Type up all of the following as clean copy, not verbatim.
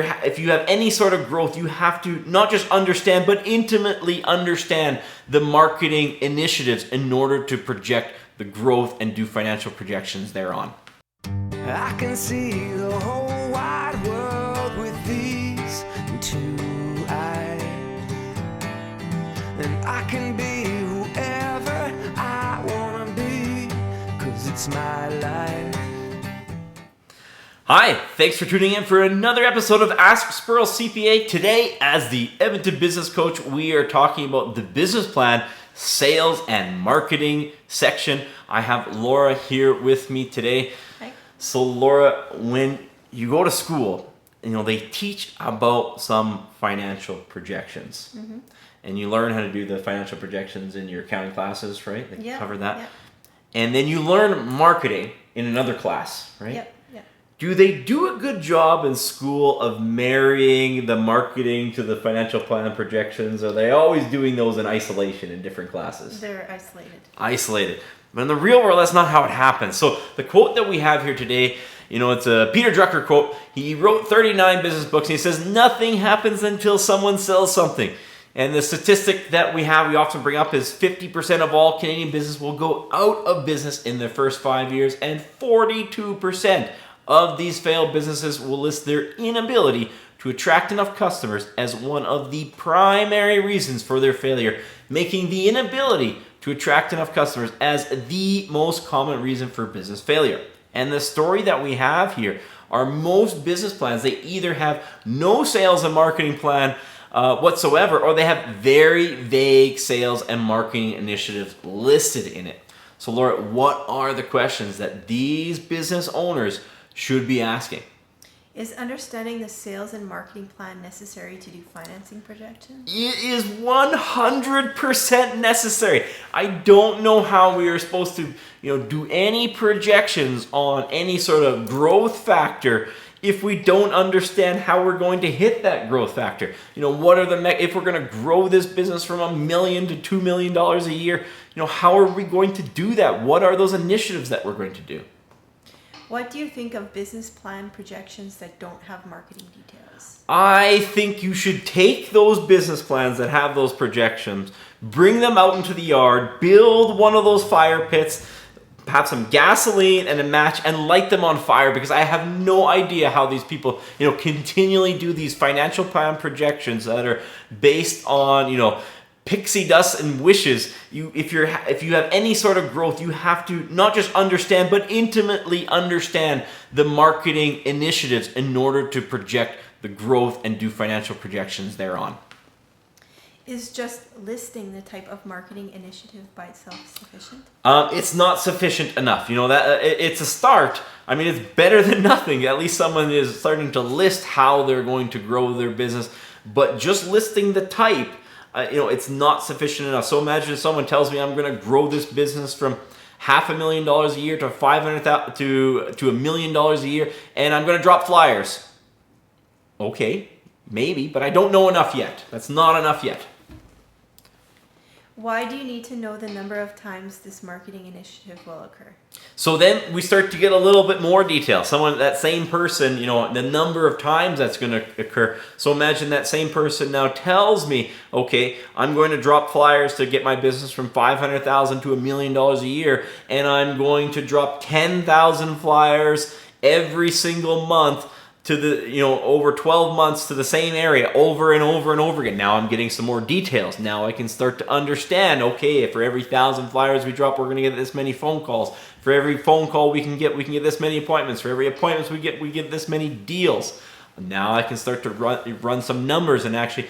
If you have any sort of growth, you have to not just understand, but intimately understand the marketing initiatives in order to project the growth and do financial projections thereon. I can see the whole wide world with these two eyes, and I can be whoever I wanna be, 'cause it's my life. Hi, thanks for tuning in for another episode of Ask Spurrell CPA. Today, as the Edmonton business coach, we are talking about the business plan, sales, and marketing section. I have Laura here with me today. Hi. So Laura, when you go to school, they teach about some financial projections. Mm-hmm. And you learn how to do the financial projections in your accounting classes, right? They Yep, cover that. yep. And then you learn marketing in another class, right? Yep. Do they do a good job in school of marrying the marketing to the financial plan projections? Are they always doing those in isolation in different classes? They're isolated. Isolated. But in the real world, that's not how it happens. So the quote that we have here today, it's a Peter Drucker quote. He wrote 39 business books, and he says, nothing happens until someone sells something. And the statistic that we often bring up is 50% of all Canadian business will go out of business in the first 5 years, and 42% of these failed businesses will list their inability to attract enough customers as one of the primary reasons for their failure, making the inability to attract enough customers as the most common reason for business failure. And the story that we have here are most business plans, they either have no sales and marketing plan whatsoever, or they have very vague sales and marketing initiatives listed in it. So Laura, what are the questions that these business owners should be asking? Is understanding the sales and marketing plan necessary to do financing projections? It is 100% necessary. I don't know how we are supposed to, do any projections on any sort of growth factor if we don't understand how we're going to hit that growth factor. What are if we're going to grow this business from $1 million to $2 million a year, how are we going to do that? What are those initiatives that we're going to do? What do you think of business plan projections that don't have marketing details? I think you should take those business plans that have those projections, bring them out into the yard, build one of those fire pits, have some gasoline and a match, and light them on fire, because I have no idea how these people, continually do these financial plan projections that are based on, pixie dust and wishes. If you have any sort of growth, you have to not just understand, but intimately understand the marketing initiatives in order to project the growth and do financial projections thereon. Is just listing the type of marketing initiative by itself sufficient? It's not sufficient enough. It's a start. I mean, it's better than nothing. At least someone is starting to list how they're going to grow their business. But just listing the type, it's not sufficient enough. So imagine if someone tells me I'm going to grow this business from $500,000 a year to $500,000 to $1 million a year, and I'm going to drop flyers. Okay, maybe, but I don't know enough yet. That's not enough yet. Why do you need to know the number of times this marketing initiative will occur? So then we start to get a little bit more detail. That same person, the number of times that's going to occur. So imagine that same person now tells me, okay, I'm going to drop flyers to get my business from $500,000 to $1 million a year, and I'm going to drop 10,000 flyers every single month to the, over 12 months to the same area over and over and over again. Now I'm getting some more details. Now I can start to understand, okay, for every 1,000 flyers we drop, we're going to get this many phone calls. For every phone call we can get this many appointments. For every appointments we get this many deals. Now I can start to run some numbers and actually,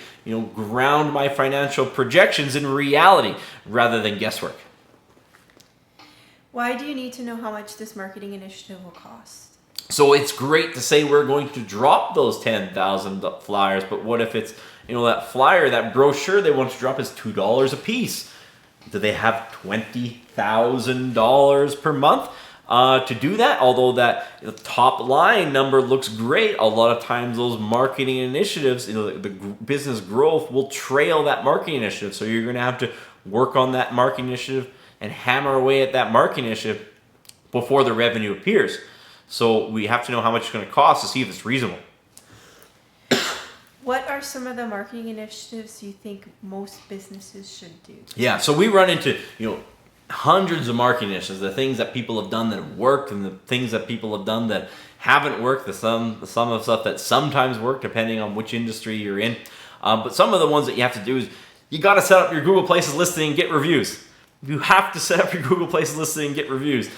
ground my financial projections in reality rather than guesswork. Why do you need to know how much this marketing initiative will cost? So it's great to say we're going to drop those 10,000 flyers, but what if it's, that flyer, that brochure they want to drop is $2 a piece? Do they have $20,000 per month to do that? Although that top line number looks great, a lot of times those marketing initiatives, the business growth will trail that marketing initiative. So you're going to have to work on that marketing initiative and hammer away at that marketing initiative before the revenue appears. So we have to know how much it's going to cost to see if it's reasonable. What are some of the marketing initiatives you think most businesses should do? Yeah, so we run into, hundreds of marketing initiatives, the things that people have done that have worked and the things that people have done that haven't worked, some of the stuff that sometimes work depending on which industry you're in. But some of the ones that you have to do is you got to set up your Google Places listing and get reviews. You have to set up your Google Places listing and get reviews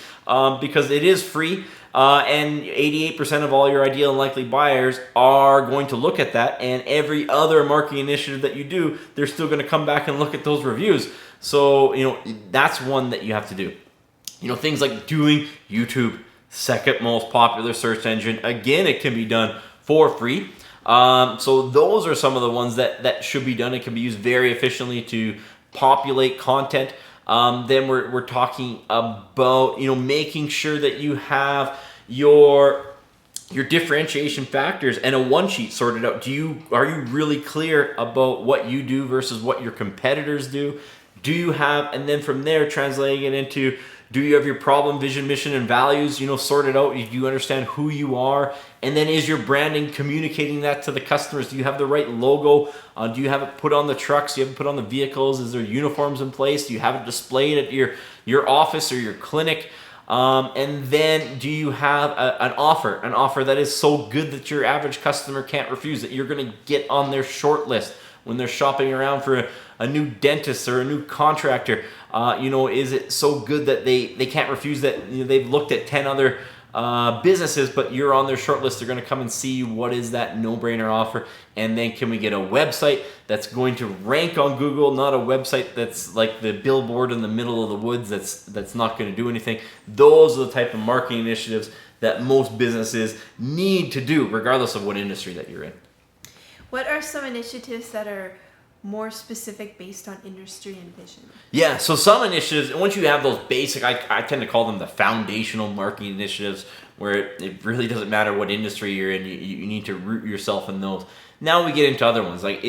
because it is free. And 88% of all your ideal and likely buyers are going to look at that, and every other marketing initiative that you do, they're still going to come back and look at those reviews. So, that's one that you have to do. Things like doing YouTube, second most popular search engine. Again, it can be done for free. So those are some of the ones that should be done. It can be used very efficiently to populate content. Then we're talking about making sure that you have your differentiation factors and a one sheet sorted out. Are you really clear about what you do versus what your competitors do? Do you have, and then from there translating it into, do you have your problem, vision, mission, and values, sorted out? Do you understand who you are? And then is your branding communicating that to the customers? Do you have the right logo? Do you have it put on the trucks? Do you have it put on the vehicles? Is there uniforms in place? Do you have it displayed at your office or your clinic? And then do you have an offer that is so good that your average customer can't refuse, that you're going to get on their short list when they're shopping around for a new dentist or a new contractor? Is it so good that they can't refuse that? They've looked at 10 other businesses, but you're on their short list. They're going to come and see what is that no-brainer offer. And then can we get a website that's going to rank on Google, not a website that's like the billboard in the middle of the woods that's not going to do anything. Those are the type of marketing initiatives that most businesses need to do, regardless of what industry that you're in. What are some initiatives that are more specific based on industry and vision? Yeah, so some initiatives, once you have those basic, I tend to call them the foundational marketing initiatives, where it really doesn't matter what industry you're in, you need to root yourself in those. Now we get into other ones, like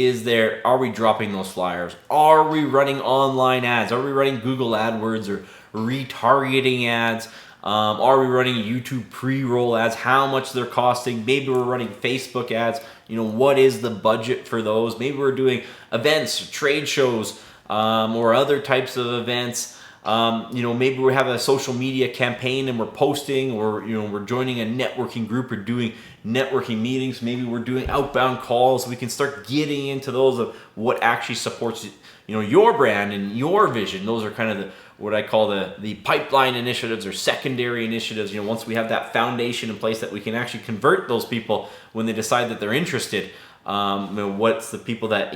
are we dropping those flyers? Are we running online ads? Are we running Google AdWords or retargeting ads? Are we running YouTube pre-roll ads? How much they're costing? Maybe we're running Facebook ads. What is the budget for those? Maybe we're doing events, trade shows, or other types of events. Maybe we have a social media campaign and we're posting, or we're joining a networking group or doing networking meetings. Maybe we're doing outbound calls. We can start getting into those of what actually supports your brand and your vision. Those are kind of what I call the pipeline initiatives or secondary initiatives. Once we have that foundation in place that we can actually convert those people when they decide that they're interested. What's the people that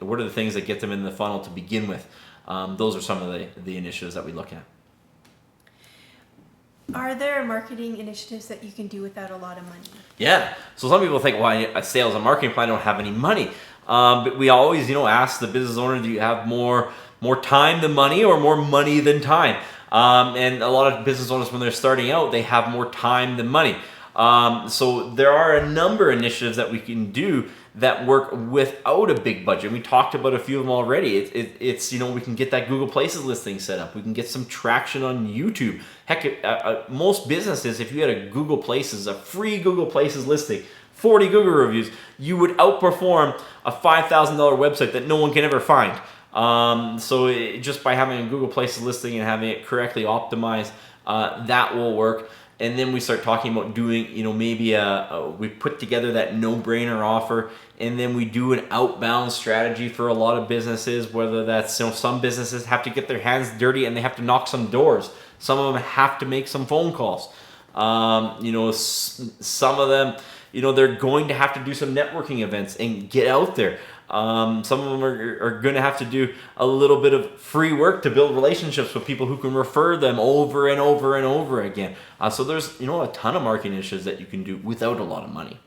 what are the things that get them in the funnel to begin with? Those are some of the initiatives that we look at. Are there marketing initiatives that you can do without a lot of money? Yeah. So some people think, well, a sales and marketing plan, I don't have any money. But we always, ask the business owner, do you have more time than money or more money than time? And a lot of business owners, when they're starting out, they have more time than money. So there are a number of initiatives that we can do that work without a big budget. We talked about a few of them already. It's we can get that Google Places listing set up. We can get some traction on YouTube. Heck, most businesses, if you had a Google Places, a free Google Places listing, 40 Google reviews, you would outperform a $5,000 website that no one can ever find. Just by having a Google Places listing and having it correctly optimized, that will work. And then we start talking about doing, maybe we put together that no-brainer offer, and then we do an outbound strategy for a lot of businesses, whether that's, some businesses have to get their hands dirty and they have to knock some doors. Some of them have to make some phone calls. Some of them, they're going to have to do some networking events and get out there. Some of them are going to have to do a little bit of free work to build relationships with people who can refer them over and over and over again. So there's a ton of marketing initiatives that you can do without a lot of money.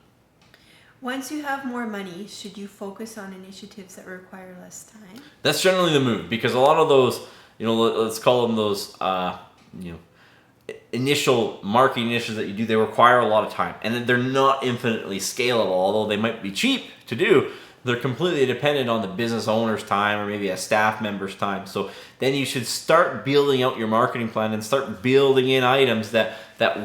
Once you have more money, should you focus on initiatives that require less time? That's generally the move, because a lot of those, let's call them those, initial marketing initiatives that you do, they require a lot of time, and they're not infinitely scalable. Although they might be cheap to do, they're completely dependent on the business owner's time or maybe a staff member's time. So then you should start building out your marketing plan and start building in items that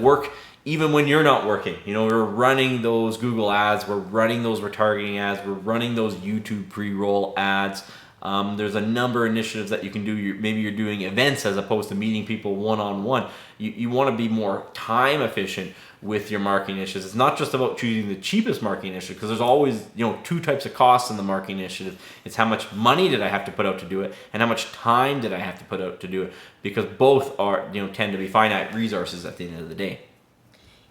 work even when you're not working. You know, we're running those Google ads, we're running those retargeting ads, we're running those YouTube pre-roll ads. There's a number of initiatives that you can do. Maybe you're doing events as opposed to meeting people one-on-one. You want to be more time efficient with your marketing initiatives. It's not just about choosing the cheapest marketing initiative, because there's always, you know, two types of costs in the marketing initiative. It's how much money did I have to put out to do it, and how much time did I have to put out to do it, because both are, you know, tend to be finite resources at the end of the day.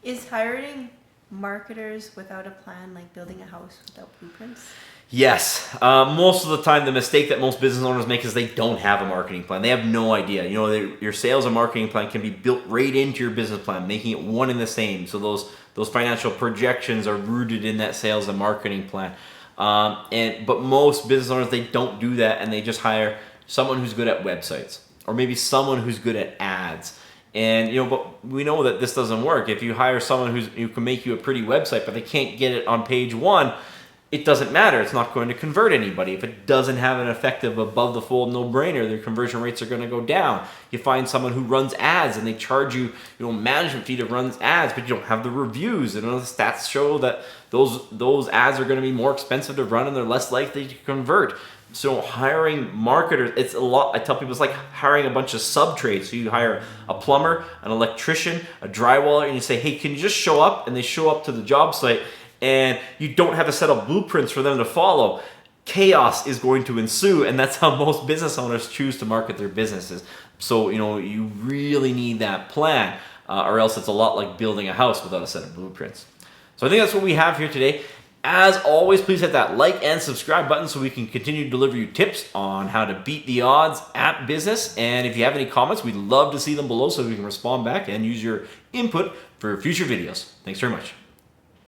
Is hiring marketers without a plan like building a house without blueprints? Yes. Most of the time, the mistake that most business owners make is they don't have a marketing plan. They have no idea. You know, your sales and marketing plan can be built right into your business plan, making it one and the same. So those financial projections are rooted in that sales and marketing plan. But most business owners, they don't do that, and they just hire someone who's good at websites, or maybe someone who's good at ads. And, you know, but we know that this doesn't work. If you hire someone who can make you a pretty website, but they can't get it on page one, it doesn't matter. It's not going to convert anybody. If it doesn't have an effective above the fold no-brainer, their conversion rates are going to go down. You find someone who runs ads and they charge you, management fee to run ads, but you don't have the reviews. And the stats show that those ads are going to be more expensive to run and they're less likely to convert. So hiring marketers, it's a lot. I tell people it's like hiring a bunch of sub-trades. So you hire a plumber, an electrician, a drywaller, and you say, hey, can you just show up? And they show up to the job site, and you don't have a set of blueprints for them to follow. Chaos is going to ensue, and that's how most business owners choose to market their businesses. So, you really need that plan, or else it's a lot like building a house without a set of blueprints. So I think that's what we have here today. As always, please hit that like and subscribe button so we can continue to deliver you tips on how to beat the odds at business. And if you have any comments, we'd love to see them below so we can respond back and use your input for future videos. Thanks very much.